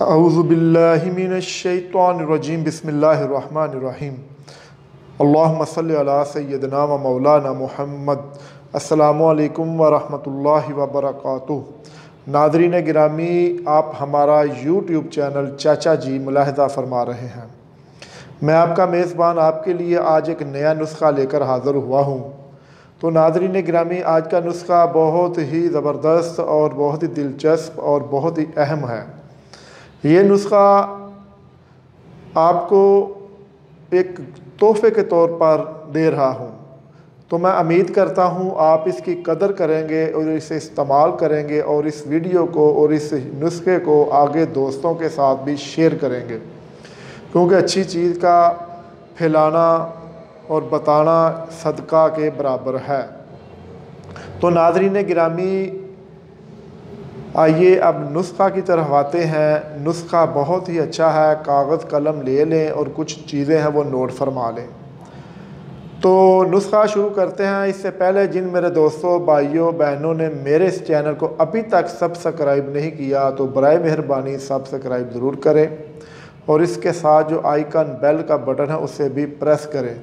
اعوذ باللہ من الشیطان الرجیم بسم اللہ الرحمن الرحیم اللہم صلی علی سیدنا و مولانا محمد۔ السلام علیکم ورحمۃ اللہ وبرکاتہ۔ ناظرین گرامی، آپ ہمارا یوٹیوب چینل چاچا جی ملاحظہ فرما رہے ہیں۔ میں آپ کا میزبان آپ کے لیے آج ایک نیا نسخہ لے کر حاضر ہوا ہوں۔ تو ناظرین گرامی، آج کا نسخہ بہت ہی زبردست اور بہت ہی دلچسپ اور بہت ہی اہم ہے۔ یہ نسخہ آپ کو ایک تحفے کے طور پر دے رہا ہوں، تو میں امید کرتا ہوں آپ اس کی قدر کریں گے اور اسے استعمال کریں گے اور اس ویڈیو کو اور اس نسخے کو آگے دوستوں کے ساتھ بھی شیئر کریں گے، کیونکہ اچھی چیز کا پھیلانا اور بتانا صدقہ کے برابر ہے۔ تو ناظرین گرامی، آئیے اب نسخہ کی طرف آتے ہیں۔ نسخہ بہت ہی اچھا ہے، کاغذ قلم لے لیں اور کچھ چیزیں ہیں وہ نوٹ فرما لیں۔ تو نسخہ شروع کرتے ہیں۔ اس سے پہلے جن میرے دوستوں، بھائیوں، بہنوں نے میرے اس چینل کو ابھی تک سبسکرائب نہیں کیا تو برائے مہربانی سبسکرائب ضرور کریں، اور اس کے ساتھ جو آئیکن بیل کا بٹن ہے اسے بھی پریس کریں،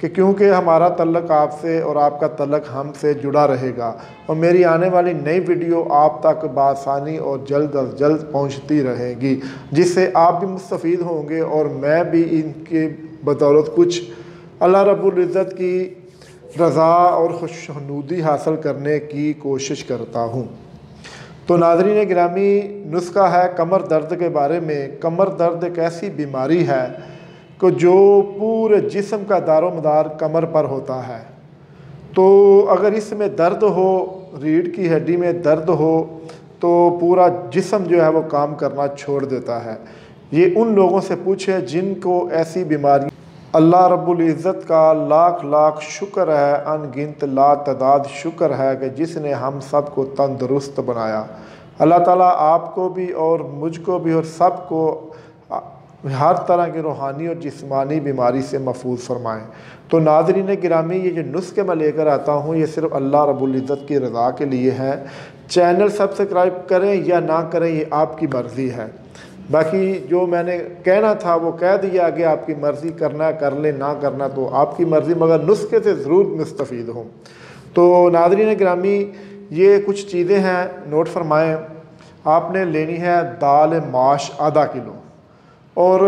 کیونکہ ہمارا تعلق آپ سے اور آپ کا تعلق ہم سے جڑا رہے گا، اور میری آنے والی نئی ویڈیو آپ تک بآسانی اور جلد از جلد پہنچتی رہے گی، جس سے آپ بھی مستفید ہوں گے اور میں بھی ان کی بدولت کچھ اللہ رب العزت کی رضا اور خوشنودی حاصل کرنے کی کوشش کرتا ہوں۔ تو ناظرین گرامی، نسخہ ہے کمر درد کے بارے میں۔ کمر درد ایک ایسی بیماری ہے کہ جو پورے جسم کا دار و مدار کمر پر ہوتا ہے۔ تو اگر اس میں درد ہو، ریڑھ کی ہڈی میں درد ہو، تو پورا جسم جو ہے وہ کام کرنا چھوڑ دیتا ہے۔ یہ ان لوگوں سے پوچھیں جن کو ایسی بیماری۔ اللہ رب العزت کا لاکھ لاکھ شکر ہے، ان گنت لا تعداد شکر ہے کہ جس نے ہم سب کو تندرست بنایا۔ اللہ تعالیٰ آپ کو بھی اور مجھ کو بھی اور سب کو ہر طرح کی روحانی اور جسمانی بیماری سے محفوظ فرمائیں۔ تو ناظرین گرامی، یہ جو نسخے میں لے کر آتا ہوں یہ صرف اللہ رب العزت کی رضا کے لیے ہے۔ چینل سبسکرائب کریں یا نہ کریں یہ آپ کی مرضی ہے، باقی جو میں نے کہنا تھا وہ کہہ دیا کہ آپ کی مرضی، کرنا کر لیں، نہ کرنا تو آپ کی مرضی، مگر نسخے سے ضرور مستفید ہوں۔ تو ناظرین گرامی، یہ کچھ چیزیں ہیں، نوٹ فرمائیں۔ آپ نے لینی ہے دال ماش آدھا کلو، اور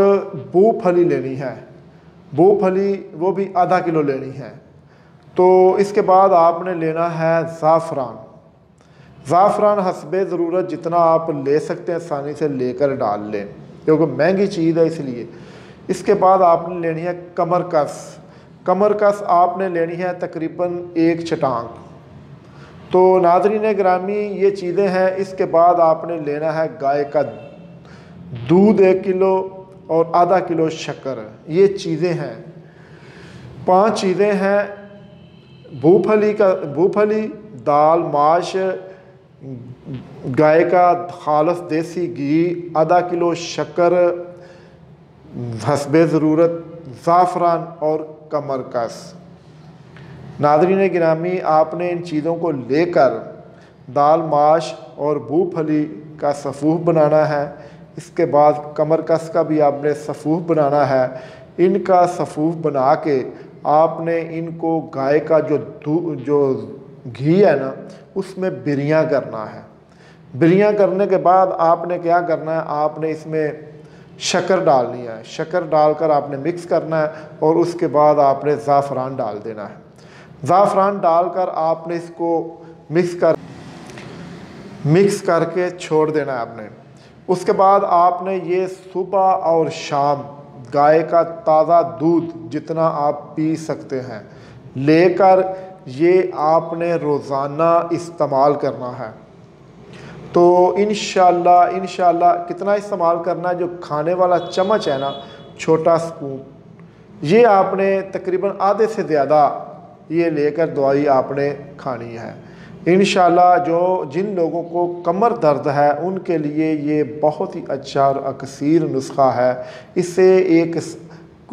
بو پھلی لینی ہے، بو پھلی وہ بھی آدھا کلو لینی ہے۔ تو اس کے بعد آپ نے لینا ہے زعفران۔ زعفران حسب ضرورت جتنا آپ لے سکتے ہیں آسانی سے لے کر ڈال لیں، کیونکہ مہنگی چیز ہے اس لیے۔ اس کے بعد آپ نے لینی ہے کمر کس۔ کمر کس آپ نے لینی ہے تقریباً 1 چٹانک۔ تو ناظرین گرامی، یہ چیزیں ہیں۔ اس کے بعد آپ نے لینا ہے گائے کا دودھ 1 کلو اور آدھا کلو شکر۔ یہ چیزیں ہیں، 5 چیزیں ہیں۔ بو پھلی، دال ماش، گائے کا خالص دیسی گھی، آدھا کلو شکر، حسب ضرورت زعفران اور کمر کس۔ ناظرین گرامی، آپ نے ان چیزوں کو لے کر دال ماش اور بو پھلی کا سفوف بنانا ہے۔ اس کے بعد کمر کس کا بھی آپ نے سفوف بنانا ہے۔ ان کا سفوف بنا کے آپ نے ان کو گائے کا جو گھی ہے نا اس میں بریاں کرنا ہے۔ بریاں کرنے کے بعد آپ نے کیا کرنا ہے، آپ نے اس میں شکر ڈالنی ہے۔ شکر ڈال کر آپ نے مکس کرنا ہے، اور اس کے بعد آپ نے زعفران ڈال دینا ہے۔ زعفران ڈال کر آپ نے اس کو مکس کر کے چھوڑ دینا ہے آپ نے۔ اس کے بعد آپ نے یہ صبح اور شام گائے کا تازہ دودھ جتنا آپ پی سکتے ہیں لے کر یہ آپ نے روزانہ استعمال کرنا ہے۔ تو انشاءاللہ کتنا استعمال کرنا ہے، جو کھانے والا چمچ ہے نا، چھوٹا سپون، یہ آپ نے تقریباً آدھے سے زیادہ یہ لے کر دوائی آپ نے کھانی ہے۔ انشاءاللہ جن لوگوں کو کمر درد ہے ان کے لیے یہ بہت ہی اچھا اور اکثیر نسخہ ہے۔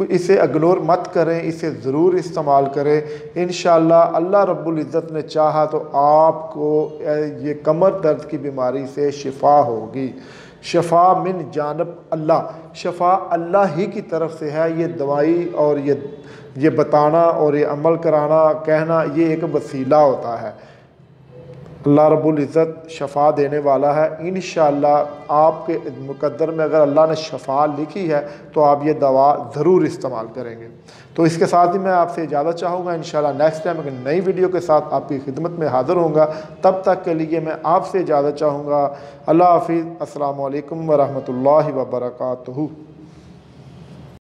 اسے اگنور مت کریں، اسے ضرور استعمال کریں۔ انشاءاللہ اللہ رب العزت نے چاہا تو آپ کو یہ کمر درد کی بیماری سے شفا ہوگی۔ شفا من جانب اللہ، شفا اللہ ہی کی طرف سے ہے۔ یہ دوائی اور یہ بتانا اور یہ عمل کرانا کہنا یہ ایک وسیلہ ہوتا ہے۔ اللہ رب العزت شفا دینے والا ہے۔ انشاءاللہ آپ کے مقدر میں اگر اللہ نے شفا لکھی ہے تو آپ یہ دوا ضرور استعمال کریں گے۔ تو اس کے ساتھ ہی میں آپ سے اجازت چاہوں گا، انشاءاللہ نیکسٹ ٹائم ایک نئی ویڈیو کے ساتھ آپ کی خدمت میں حاضر ہوں گا۔ تب تک کے لیے میں آپ سے اجازت چاہوں گا۔ اللہ حافظ، السلام علیکم ورحمۃ اللہ وبرکاتہ۔